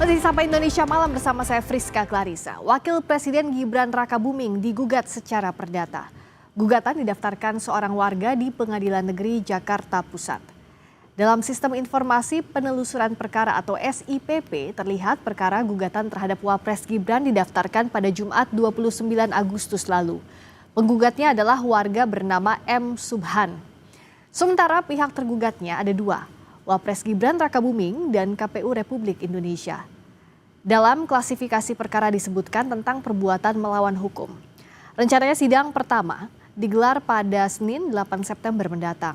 Masih Sapa Indonesia Malam bersama saya Friska Clarissa. Wakil Presiden Gibran Rakabuming digugat secara perdata. Gugatan didaftarkan seorang warga di Pengadilan Negeri Jakarta Pusat. Dalam sistem informasi penelusuran perkara atau SIPP, terlihat perkara gugatan terhadap Wapres Gibran didaftarkan pada Jumat 29 Agustus lalu. Penggugatnya adalah warga bernama M. Subhan. Sementara pihak tergugatnya ada dua, Wapres Gibran Rakabuming dan KPU Republik Indonesia. Dalam klasifikasi perkara disebutkan tentang perbuatan melawan hukum. Rencananya sidang pertama digelar pada Senin 8 September mendatang.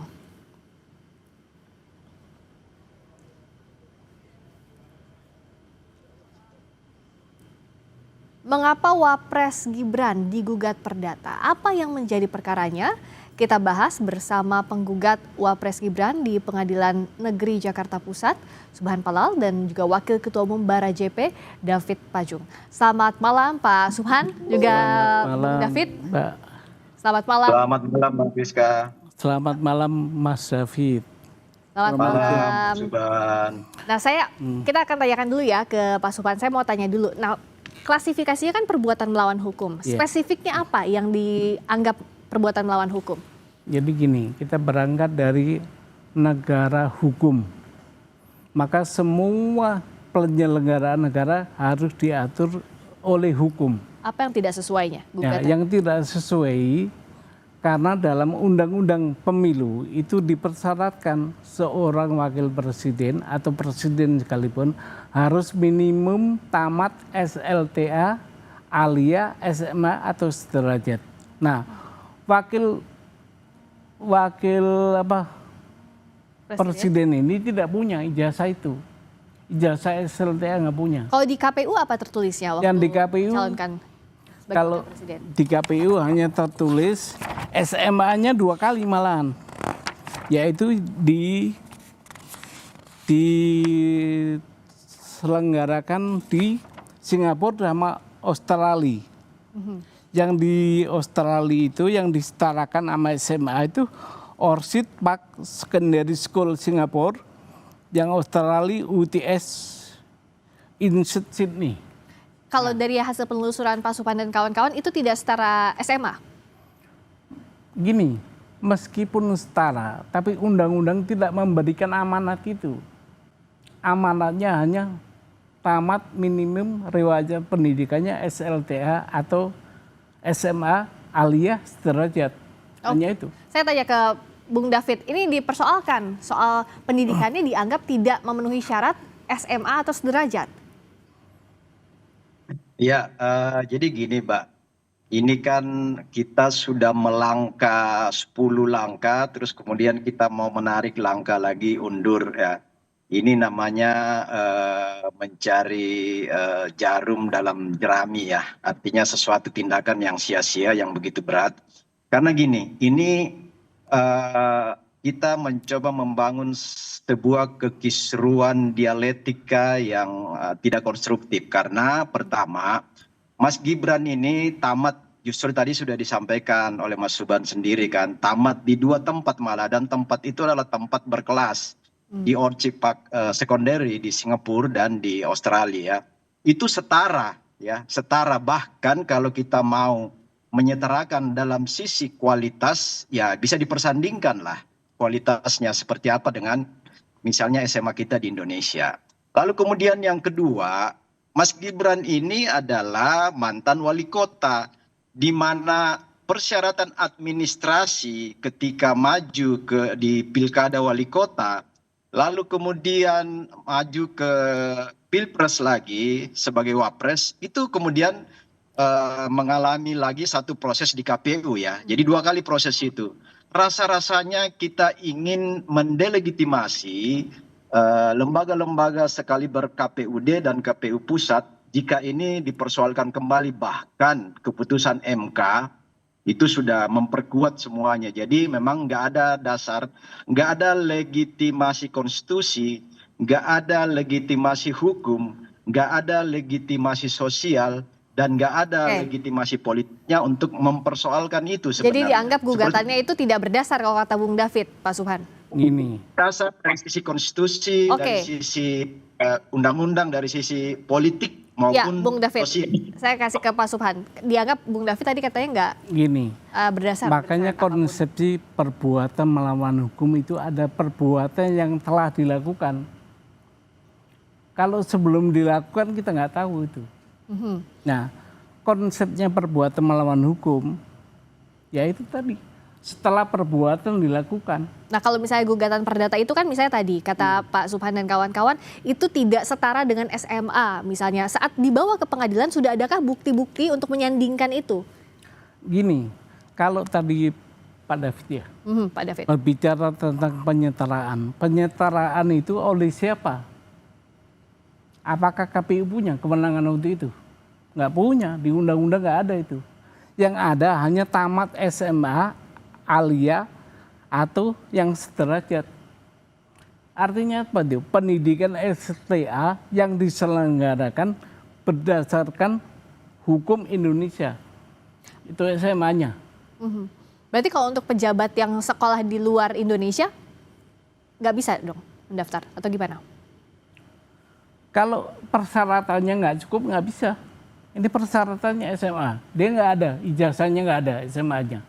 Mengapa Wapres Gibran digugat perdata? Apa yang menjadi perkaranya? Kita bahas bersama penggugat Wapres Gibran di Pengadilan Negeri Jakarta Pusat, Subhan Palal, dan juga Wakil Ketua Umum Bara JP, David Pajung. Selamat malam Pak Subhan, juga Bung David. Mbak. Selamat malam. Selamat malam Mbak Friska. Selamat malam Mas David. Selamat malam. Subhan. Nah kita akan tanyakan dulu ya ke Pak Subhan. Saya mau tanya dulu. Nah, klasifikasinya kan perbuatan melawan hukum. Spesifiknya apa yang dianggap perbuatan melawan hukum? Jadi gini, kita berangkat dari negara hukum. Maka semua penyelenggaraan negara harus diatur oleh hukum. Apa yang tidak sesuainya? Ya, yang tidak sesuai karena dalam undang-undang pemilu itu dipersyaratkan seorang wakil presiden atau presiden sekalipun harus minimum tamat SLTA, alia, SMA atau sederajat. Nah, wakil presiden ini tidak punya ijazah itu. Ijazah SLTA nggak punya. Kalau di KPU apa tertulisnya waktu yang di KPU, calonkan sebagai kalau presiden? Di KPU hanya tertulis SMA-nya 2 kali malahan. Yaitu diselenggarakan di Singapura sama Australia. Yang di Australia itu yang disetarakan sama SMA itu Orchid Park Secondary School Singapura, yang Australia UTS Institute Sydney. Kalau dari hasil penelusuran Pak Subhan dan kawan-kawan itu tidak setara SMA? Gini, meskipun setara, tapi undang-undang tidak memberikan amanat itu. Amanatnya hanya tamat minimum riwayat pendidikannya SLTA atau SMA, alia, sederajat. Hanya itu. Saya tanya ke Bung David, ini dipersoalkan soal pendidikannya dianggap tidak memenuhi syarat SMA atau sederajat. Ya, jadi gini Mbak, ini kan kita sudah melangkah 10 langkah, terus kemudian kita mau menarik langkah lagi undur ya. Ini namanya mencari jarum dalam jerami ya. Artinya sesuatu tindakan yang sia-sia, yang begitu berat. Karena gini, ini kita mencoba membangun sebuah kekisruan dialektika yang tidak konstruktif. Karena pertama, Mas Gibran ini tamat, justru tadi sudah disampaikan oleh Mas Subhan sendiri kan, tamat di 2 tempat malah, dan tempat itu adalah tempat berkelas. Di Orchid Park Secondary di Singapura dan di Australia. Itu setara ya, setara, bahkan kalau kita mau menyetarakan dalam sisi kualitas ya bisa dipersandingkan lah kualitasnya seperti apa dengan misalnya SMA kita di Indonesia. Lalu kemudian yang kedua, Mas Gibran ini adalah mantan wali kota, di mana persyaratan administrasi ketika maju di pilkada wali kota, lalu kemudian maju ke pilpres lagi sebagai wapres, itu kemudian mengalami lagi satu proses di KPU ya. Jadi 2 kali proses itu. Rasa-rasanya kita ingin mendelegitimasi lembaga-lembaga sekaliber KPUD dan KPU Pusat jika ini dipersoalkan kembali, bahkan keputusan MK itu sudah memperkuat semuanya. Jadi memang nggak ada dasar, nggak ada legitimasi konstitusi, nggak ada legitimasi hukum, nggak ada legitimasi sosial dan nggak ada Oke. legitimasi politiknya untuk mempersoalkan itu Jadi sebenarnya. dianggap gugatannya itu tidak berdasar kalau kata Bung David, Pak Subhan. Gini, Dasar dari sisi konstitusi, Oke. dari sisi undang-undang, dari sisi politik Ya, maupun Bung David, sosial. saya kasih ke Pak Subhan. Dianggap Bung David tadi katanya nggak gini. berdasar. Makanya berdasarkan apapun. konsepsi perbuatan melawan hukum itu ada perbuatan yang telah dilakukan. Kalau sebelum dilakukan kita nggak tahu itu. Mhm. Nah, konsepnya perbuatan melawan hukum, ya itu tadi. Setelah perbuatan dilakukan. Nah, kalau misalnya gugatan perdata itu kan misalnya tadi kata Pak Subhan dan kawan-kawan itu tidak setara dengan SMA misalnya. Saat dibawa ke pengadilan sudah adakah bukti-bukti untuk menyandingkan itu? Gini, kalau tadi Pak David ya, Pak David. berbicara tentang penyetaraan. Penyetaraan itu oleh siapa? Apakah KPU punya kewenangan untuk itu? Nggak punya, di undang-undang nggak ada itu. Yang ada hanya tamat SMA, alia, atau yang sederajat. Artinya apa itu? Pendidikan STA yang diselenggarakan berdasarkan hukum Indonesia. Itu SMA-nya. Mhm. Berarti kalau untuk pejabat yang sekolah di luar Indonesia nggak bisa dong mendaftar atau gimana? Kalau persyaratannya nggak cukup nggak bisa. Ini persyaratannya SMA. Dia nggak ada, ijazahnya nggak ada SMA-nya.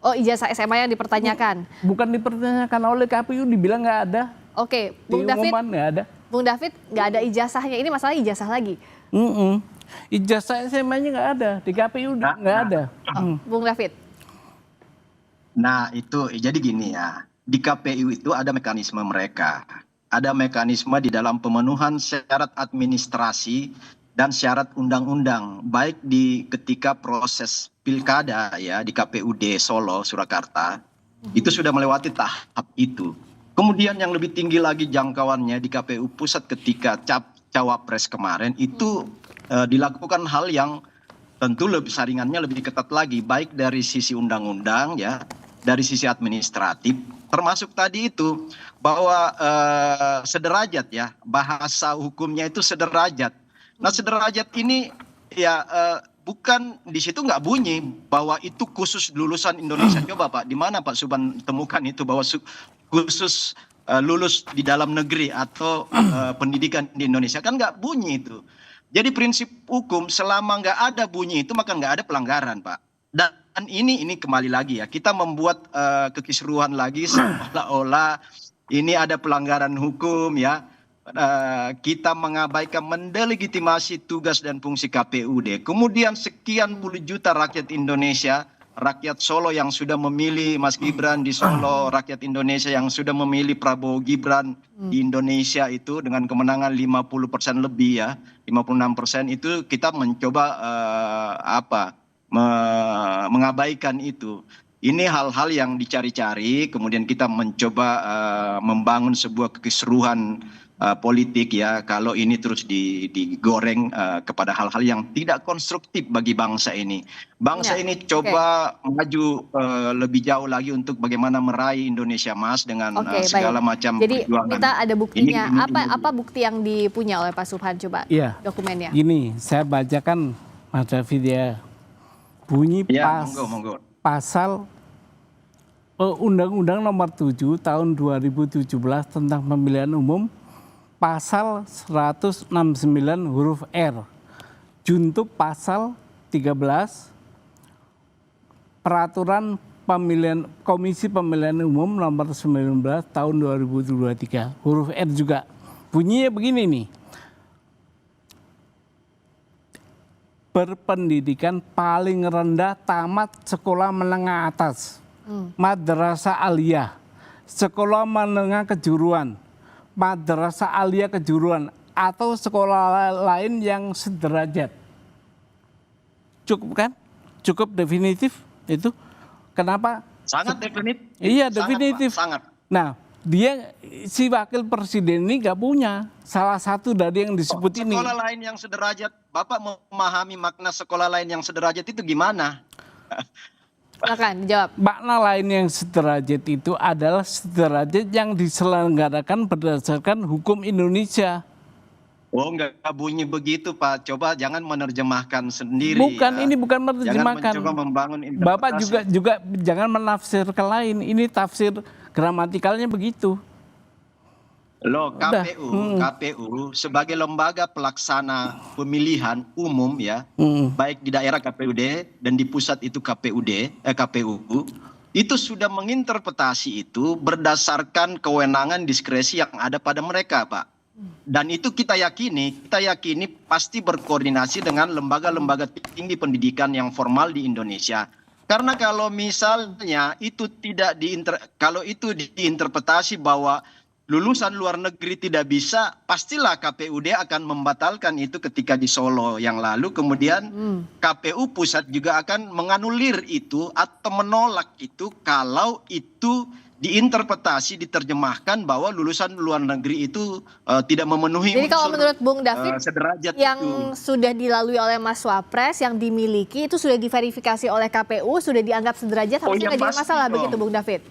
Oh, ijazah SMA yang dipertanyakan. Bukan dipertanyakan oleh KPU, dibilang nggak ada. Oke, Bung David, Diumuman nggak ada. Bung David nggak ada ijazahnya. Ini masalah ijazah lagi. Ijazah SMA-nya nggak ada, di KPU nggak ada. Bung David. Nah itu jadi gini ya, di KPU itu ada mekanisme mereka. Ada mekanisme di dalam pemenuhan syarat administrasi dan syarat undang-undang, baik di ketika proses pilkada ya di KPUD Solo, Surakarta, itu sudah melewati tahap itu. Kemudian yang lebih tinggi lagi jangkauannya di KPU Pusat ketika Cawapres kemarin itu dilakukan hal yang tentu lebih saringannya lebih ketat lagi, baik dari sisi undang-undang ya, dari sisi administratif, termasuk tadi itu bahwa sederajat ya, bahasa hukumnya itu sederajat. Nah sederajat ini ya bukan di situ nggak bunyi bahwa itu khusus lulusan Indonesia. Coba Pak, di mana Pak Subhan temukan itu bahwa khusus lulus di dalam negeri atau pendidikan di Indonesia, kan nggak bunyi itu. Jadi prinsip hukum selama nggak ada bunyi itu maka nggak ada pelanggaran Pak. Dan ini kembali lagi ya, kita membuat kekisruhan lagi seolah-olah ini ada pelanggaran hukum ya. Kita mengabaikan mendelegitimasi tugas dan fungsi KPUD. Kemudian sekian puluh juta rakyat Indonesia, rakyat Solo yang sudah memilih Mas Gibran di Solo, rakyat Indonesia yang sudah memilih Prabowo Gibran di Indonesia itu dengan kemenangan 50% lebih ya, 56% itu kita mencoba mengabaikan itu. Ini hal-hal yang dicari-cari, kemudian kita mencoba membangun sebuah kekisruhan politik ya, kalau ini terus digoreng kepada hal-hal yang tidak konstruktif bagi bangsa ini. Bangsa ini coba maju lebih jauh lagi untuk bagaimana meraih Indonesia Emas dengan segala macam Jadi perjuangan. kita ada buktinya. Apa bukti yang dipunya oleh Pak Subhan, coba Iya. dokumennya? Gini, saya bacakan Mas David ya. Bunyi Ya, monggo. Pasal Undang-Undang Nomor 7 Tahun 2017 tentang Pemilihan Umum, Pasal 169 huruf R, junto Pasal 13 Peraturan Pemilihan Komisi Pemilihan Umum Nomor 19 Tahun 2023 huruf R juga. Bunyinya begini nih. Berpendidikan paling rendah tamat sekolah menengah atas, madrasah aliyah, sekolah menengah kejuruan, madrasah aliyah kejuruan, atau sekolah lain yang sederajat. Cukup kan? Cukup definitif itu. Kenapa? Sangat definitif. Iya, Sangat, definitif. Pak, sangat. Nah, dia si wakil presiden ini nggak punya salah satu dari yang disebut ini. Sekolah lain yang sederajat, Bapak memahami makna sekolah lain yang sederajat itu gimana? Silakan dijawab. Makna lain yang sederajat itu adalah sederajat yang diselenggarakan berdasarkan hukum Indonesia. Oh, nggak bunyi begitu, Pak. Coba jangan menerjemahkan sendiri Bukan, ya. ini bukan Jangan menerjemahkan. mencoba membangun Bapak interpretasi. juga jangan menafsirkan lain. Ini tafsir gramatikalnya begitu. Loh, Udah. KPU sebagai lembaga pelaksana pemilihan umum ya, baik di daerah KPUD dan di pusat itu KPU, itu sudah menginterpretasi itu berdasarkan kewenangan diskresi yang ada pada mereka, Pak. Dan itu kita yakini pasti berkoordinasi dengan lembaga-lembaga tinggi pendidikan yang formal di Indonesia. Karena kalau misalnya itu kalau itu diinterpretasi bahwa lulusan luar negeri tidak bisa, pastilah KPUD akan membatalkan itu ketika di Solo yang lalu. Kemudian KPU pusat juga akan menganulir itu atau menolak itu kalau itu diinterpretasi, diterjemahkan bahwa lulusan luar negeri itu tidak memenuhi Jadi kalau unsur menurut Bung David, sederajat yang itu. sudah dilalui oleh Mas Wapres, yang dimiliki itu sudah diverifikasi oleh KPU, sudah dianggap sederajat, harusnya nggak jadi pasti masalah dong. begitu Bung David?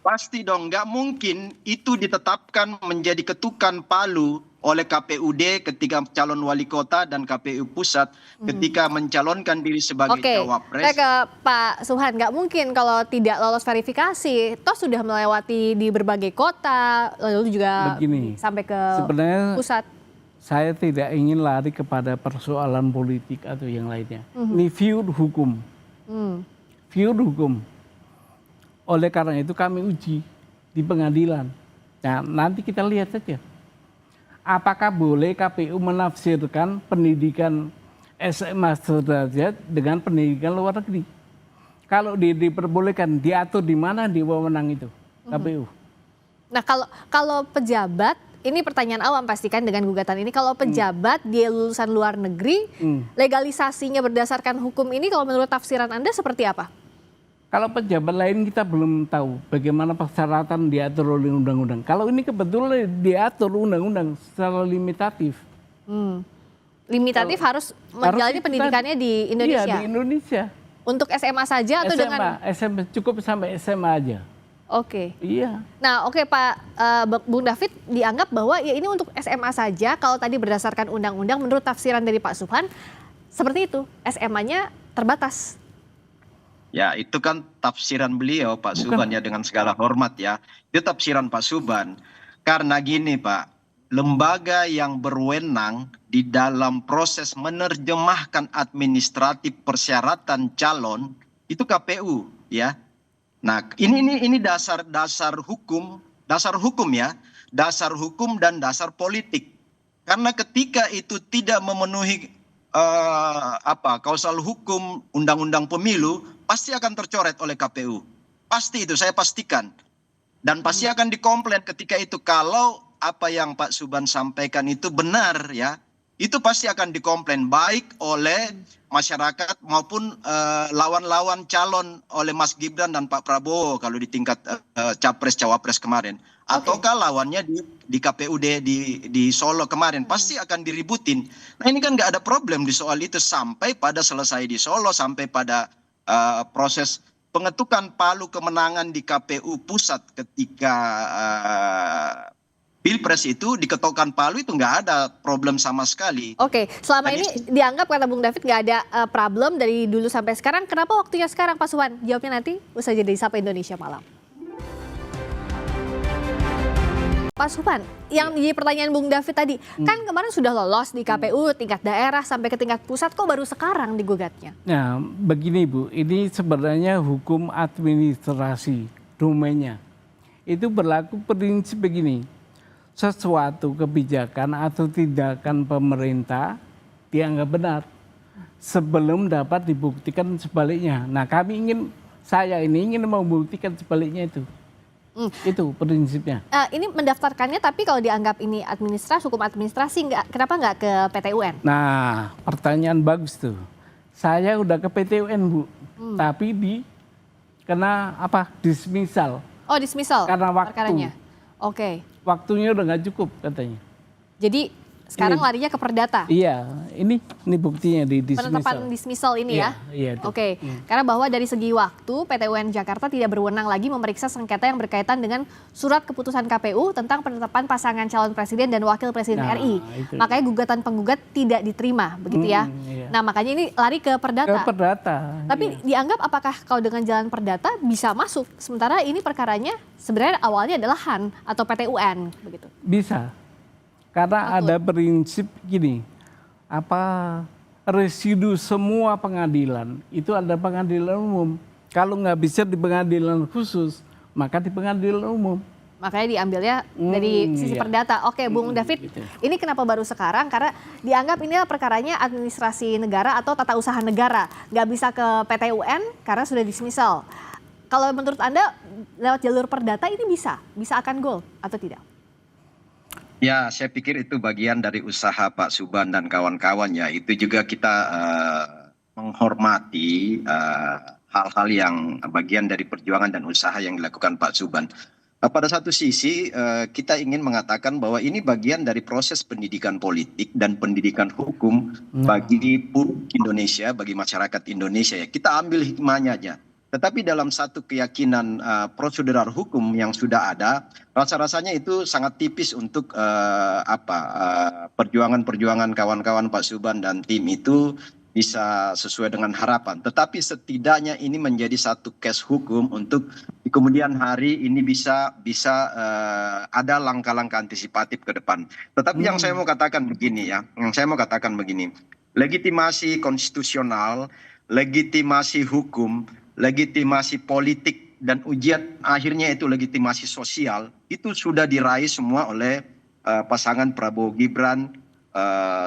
Pasti dong, nggak mungkin itu ditetapkan menjadi ketukan palu oleh KPUD ketika calon wali kota dan KPU pusat ketika mencalonkan diri sebagai Oke, cawapres. saya ke Pak Suhan, nggak mungkin kalau tidak lolos verifikasi, toh sudah melewati di berbagai kota, lalu juga Begini, sampai ke sebenarnya pusat. saya tidak ingin lari kepada persoalan politik atau yang lainnya. Ini view hukum. View hukum. Oleh karena itu kami uji di pengadilan. Nah, nanti kita lihat saja. Apakah boleh KPU menafsirkan pendidikan SMA sederajat dengan pendidikan luar negeri? Kalau diperbolehkan, diatur di mana di wewenang itu KPU? Nah, kalau pejabat, ini pertanyaan awam pastikan dengan gugatan ini, kalau pejabat dia lulusan luar negeri, legalisasinya berdasarkan hukum ini kalau menurut tafsiran Anda seperti apa? Kalau pejabat lain kita belum tahu bagaimana persyaratan diatur oleh undang-undang. Kalau ini kebetulan diatur undang-undang secara limitatif. Limitatif harus menjalani pendidikannya di Indonesia? Iya, di Indonesia. Untuk SMA saja atau dengan? SMA, cukup sampai SMA aja. Oke. Iya. Nah, oke Pak Bung David, dianggap bahwa ya ini untuk SMA saja. Kalau tadi berdasarkan undang-undang, menurut tafsiran dari Pak Subhan, seperti itu, SMA-nya terbatas. Ya, itu kan tafsiran beliau, Pak Subhan, ya, dengan segala hormat ya. Itu tafsiran Pak Subhan. Karena gini, Pak, lembaga yang berwenang di dalam proses menerjemahkan administratif persyaratan calon itu KPU, ya. Nah, ini dasar hukum ya, dasar hukum dan dasar politik. Karena ketika itu tidak memenuhi kausal hukum undang-undang pemilu, pasti akan tercoret oleh KPU. Pasti itu, saya pastikan. Dan pasti akan dikomplain ketika itu kalau apa yang Pak Subhan sampaikan itu benar ya. Itu pasti akan dikomplain baik oleh masyarakat maupun lawan-lawan calon oleh Mas Gibran dan Pak Prabowo kalau di tingkat capres-cawapres kemarin. Ataukah lawannya di KPUD di Solo kemarin pasti akan diributin. Nah ini kan nggak ada problem di soal itu sampai pada selesai di Solo, sampai pada proses pengetukan palu kemenangan di KPU pusat ketika Pilpres itu diketukkan palu itu nggak ada problem sama sekali. Oke, selama ini dianggap kata Bung David nggak ada problem dari dulu sampai sekarang. Kenapa waktunya sekarang Pak Suhan? Jawabnya nanti usai jeda di Sapa Indonesia Malam. Pak Suhan, yang di pertanyaan Bung David tadi, kan kemarin sudah lolos di KPU tingkat daerah sampai ke tingkat pusat, kok baru sekarang digugatnya? Nah, begini Bu, ini sebenarnya hukum administrasi domainnya. Itu berlaku prinsip begini, sesuatu kebijakan atau tindakan pemerintah dianggap benar sebelum dapat dibuktikan sebaliknya. Nah, saya ingin membuktikan sebaliknya itu. Itu prinsipnya. Ini mendaftarkannya, tapi kalau dianggap ini hukum administrasi, kenapa nggak ke PT UN? Nah, pertanyaan bagus tuh. Saya udah ke PT UN Bu, tapi kena dismisal. Oh, dismisal? Karena waktu. Perkaranya. Oke. Waktunya udah nggak cukup katanya. Jadi sekarang larinya ke perdata. Iya, ini buktinya di dismissal. Penetapan dismissal ini ya? Iya itu. Oke, karena bahwa dari segi waktu PT UN Jakarta tidak berwenang lagi memeriksa sengketa yang berkaitan dengan surat keputusan KPU tentang penetapan pasangan calon presiden dan wakil presiden RI. Itu. Makanya gugatan penggugat tidak diterima, begitu ya? Iya. Nah makanya ini lari ke perdata. Ke perdata. Tapi dianggap apakah kalau dengan jalan perdata bisa masuk? Sementara ini perkaranya sebenarnya awalnya adalah HAN atau PT UN, begitu. Bisa. Karena ada prinsip gini, residu semua pengadilan itu ada pengadilan umum. Kalau nggak bisa di pengadilan khusus, maka di pengadilan umum. Makanya diambilnya dari sisi perdata. Oke, Bung David, gitu. ini kenapa baru sekarang? Karena dianggap inilah perkaranya administrasi negara atau tata usaha negara. Nggak bisa ke PT UN karena sudah dismissal. Kalau menurut Anda lewat jalur perdata ini bisa akan gol atau tidak? Ya, saya pikir itu bagian dari usaha Pak Subhan dan kawan-kawannya. Itu juga kita menghormati hal-hal yang bagian dari perjuangan dan usaha yang dilakukan Pak Subhan. Pada satu sisi kita ingin mengatakan bahwa ini bagian dari proses pendidikan politik dan pendidikan hukum bagi publik Indonesia, bagi masyarakat Indonesia. Ya, kita ambil hikmahnya aja. Tetapi dalam satu keyakinan prosedural hukum yang sudah ada, rasa-rasanya itu sangat tipis untuk perjuangan-perjuangan kawan-kawan Pak Subhan dan tim itu bisa sesuai dengan harapan. Tetapi setidaknya ini menjadi satu case hukum untuk di kemudian hari ini bisa ada langkah-langkah antisipatif ke depan. Tetapi yang saya mau katakan begini ya, legitimasi konstitusional, legitimasi hukum, legitimasi politik dan ujian akhirnya itu legitimasi sosial itu sudah diraih semua oleh pasangan Prabowo Gibran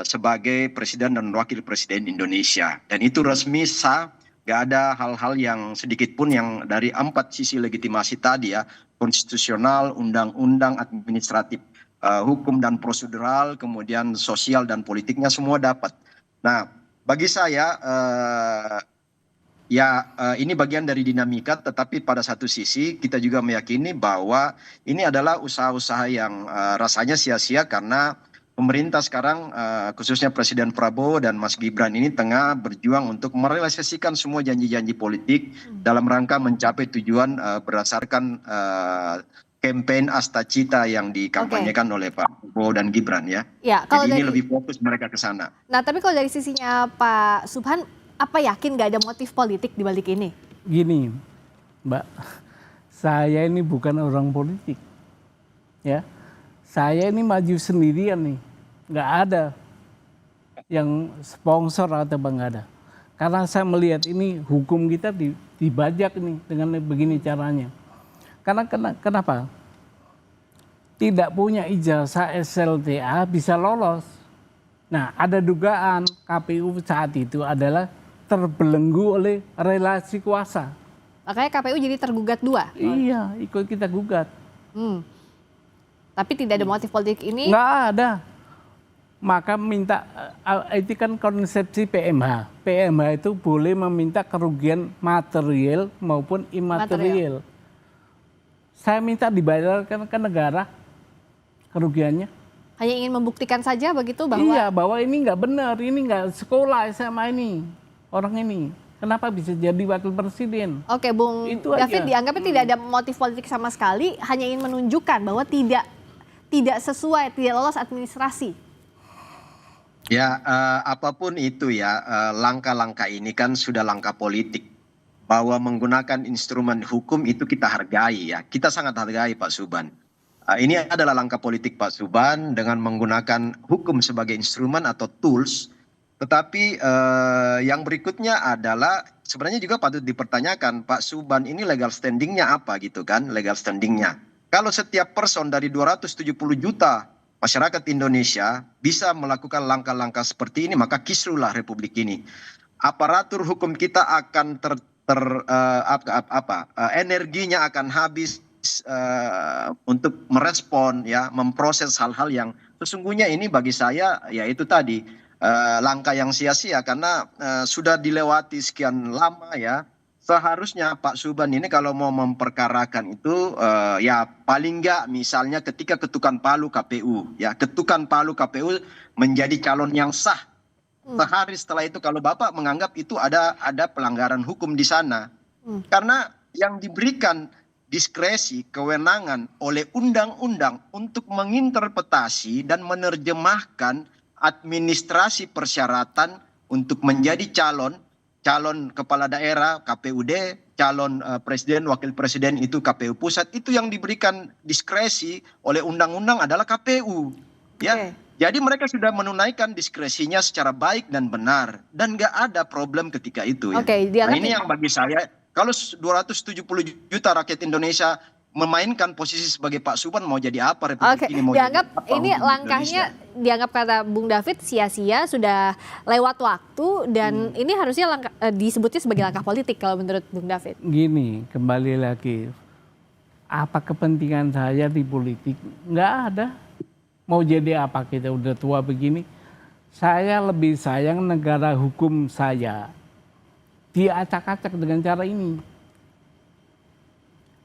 sebagai presiden dan wakil presiden Indonesia, dan itu resmi sah, gak ada hal-hal yang sedikit pun yang dari 4 sisi legitimasi tadi ya, konstitusional, undang-undang, administratif, hukum dan prosedural, kemudian sosial dan politiknya semua dapat. Nah bagi saya ini bagian dari dinamika, tetapi pada satu sisi kita juga meyakini bahwa ini adalah usaha-usaha yang rasanya sia-sia karena pemerintah sekarang khususnya Presiden Prabowo dan Mas Gibran ini tengah berjuang untuk merealisasikan semua janji-janji politik dalam rangka mencapai tujuan berdasarkan campaign Asta Cita yang dikampanyekan oleh Pak Prabowo dan Gibran ya. Kalau jadi ini lebih fokus mereka ke sana. Nah tapi kalau dari sisinya Pak Subhan, apa yakin nggak ada motif politik di balik ini? Gini, Mbak, saya ini bukan orang politik, ya. Saya ini maju sendirian nih, nggak ada yang sponsor atau nggak ada. Karena saya melihat ini hukum kita dibajak nih dengan begini caranya. Karena kenapa? Tidak punya ijazah SLTA bisa lolos. Nah, ada dugaan KPU saat itu adalah terbelenggu oleh relasi kuasa. Makanya KPU jadi tergugat 2? Iya, ikut kita gugat. Tapi tidak ada motif politik ini? Nggak ada. Maka minta, itu kan konsepsi PMH. PMH itu boleh meminta kerugian material maupun imaterial. Saya minta dibayarkan ke negara kerugiannya. Hanya ingin membuktikan saja begitu bahwa? Iya, bahwa ini nggak benar, ini nggak sekolah SMA ini. Orang ini kenapa bisa jadi wakil presiden? Oke, Bung David, dianggapnya tidak ada motif politik sama sekali, hanya ingin menunjukkan bahwa tidak sesuai, tidak lolos administrasi. Ya, apapun itu ya, langkah-langkah ini kan sudah langkah politik. Bahwa menggunakan instrumen hukum itu kita hargai ya, kita sangat hargai Pak Subhan. Ini adalah langkah politik Pak Subhan dengan menggunakan hukum sebagai instrumen atau tools. Tetapi yang berikutnya adalah sebenarnya juga patut dipertanyakan, Pak Subhan ini legal standingnya apa gitu kan, legal standingnya. Kalau setiap person dari 270 juta masyarakat Indonesia bisa melakukan langkah-langkah seperti ini, maka kisruhlah Republik ini. Aparatur hukum kita akan energinya akan habis untuk merespon ya, memproses hal-hal yang sesungguhnya ini bagi saya ya itu tadi langkah yang sia-sia karena sudah dilewati sekian lama ya, seharusnya Pak Subhan ini kalau mau memperkarakan itu ya paling nggak misalnya ketika ketukan palu KPU, ya ketukan palu KPU menjadi calon yang sah. Sehari setelah itu kalau Bapak menganggap itu ada pelanggaran hukum di sana, karena yang diberikan diskresi kewenangan oleh undang-undang untuk menginterpretasi dan menerjemahkan administrasi persyaratan untuk menjadi calon kepala daerah KPUD, calon presiden, wakil presiden itu KPU pusat, itu yang diberikan diskresi oleh undang-undang adalah KPU. Ya, Oke. jadi mereka sudah menunaikan diskresinya secara baik dan benar dan nggak ada problem ketika itu. Ya. Oke, Nah, dianggap ini yang bagi saya, kalau 270 juta rakyat Indonesia memainkan posisi sebagai Pak Subhan, mau jadi apa Oke, Republik ini? Mau dianggap jadi apa ini hukum langkahnya Indonesia? dianggap kata Bung David sia-sia, sudah lewat waktu dan ini harusnya disebutnya sebagai langkah politik kalau menurut Bung David. Gini, kembali lagi, apa kepentingan saya di politik? Nggak ada. Mau jadi apa, kita udah tua begini. Saya lebih sayang negara hukum saya diacak-acak dengan cara ini.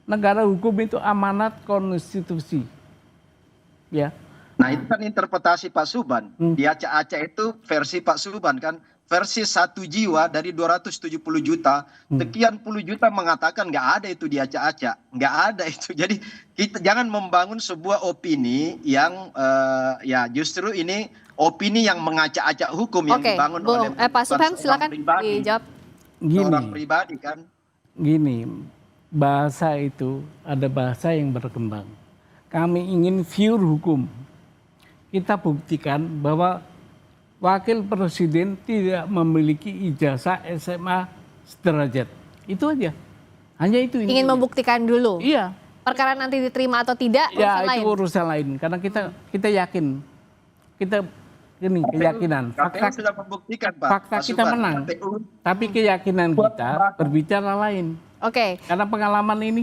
Negara hukum itu amanat konstitusi. Ya. Nah, itu kan interpretasi Pak Subhan. Diacak-acak itu versi Pak Subhan kan. Versi 1 jiwa dari 270 juta, sekian puluh juta mengatakan nggak ada itu diacak-acak. Nggak ada itu. Jadi kita jangan membangun sebuah opini yang ya justru ini opini yang mengacak-acak hukum yang Oke, dibangun oleh Pak Subhan silakan pribadi. dijawab. Orang Gini, pribadi kan. gini, bahasa itu ada bahasa yang berkembang. Kami ingin pure hukum. Kita buktikan bahwa wakil presiden tidak memiliki ijazah SMA sederajat. Itu aja. Hanya itu. Ingin membuktikan dulu. Iya. Perkara nanti diterima atau tidak urusan Ya lain. itu urusan lain. Karena kita yakin. Kita ini keyakinan. KPU sudah membuktikan Pak. Fakta Pak kita Subhan, menang. KPU Tapi keyakinan kita berbicara lain. Oke. Karena pengalaman ini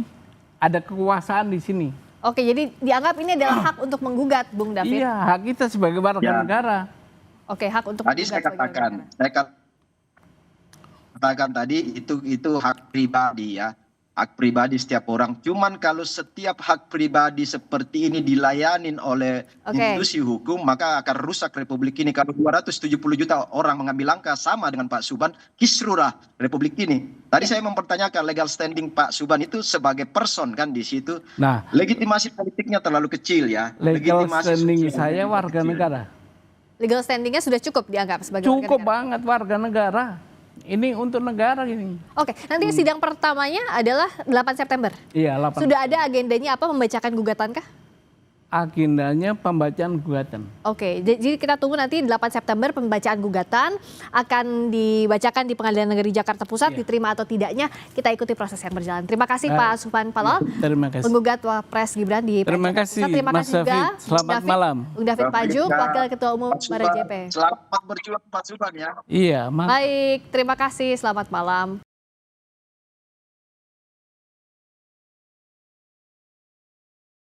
ada kekuasaan di sini. Oke, jadi dianggap ini adalah hak untuk menggugat, Bung David. Iya, hak kita sebagai warga Ya. negara. Oke, hak untuk Tadi saya menggugat sebagai warga negara. katakan tadi itu hak pribadi ya, hak pribadi setiap orang. Cuman kalau setiap hak pribadi seperti ini dilayanin oleh institusi hukum, maka akan rusak Republik ini. Kalau 270 juta orang mengambil langkah sama dengan Pak Subhan, kisruhlah Republik ini. Tadi saya mempertanyakan legal standing Pak Subhan itu sebagai person kan di situ. Nah, Legitimasi politiknya terlalu kecil ya. legal Legitimasi standing sosial saya terlalu warga kecil. negara. Legal standingnya sudah cukup dianggap sebagai warga Cukup negara. banget warga negara. Ini untuk negara ini. Oke, nanti sidang pertamanya adalah 8 September. Iya, 8. Sudah ada agendanya apa, membacakan gugatankah? Agendanya pembacaan gugatan. Oke, jadi kita tunggu nanti 8 September pembacaan gugatan akan dibacakan di Pengadilan Negeri Jakarta Pusat, diterima atau tidaknya kita ikuti proses yang berjalan. Terima kasih Pak Subhan Palal, Terima kasih. penggugat Wapres Gibran di Terima Jakarta kasih, Pusat. Terima Mas kasih juga David. Bung Selamat David, malam. Bung David Pajuk, Wakil Ketua Umum Pak Subhan, Barajp. selamat berjuang Pak Subhan ya. Iya, mantap. Baik, terima kasih, selamat malam.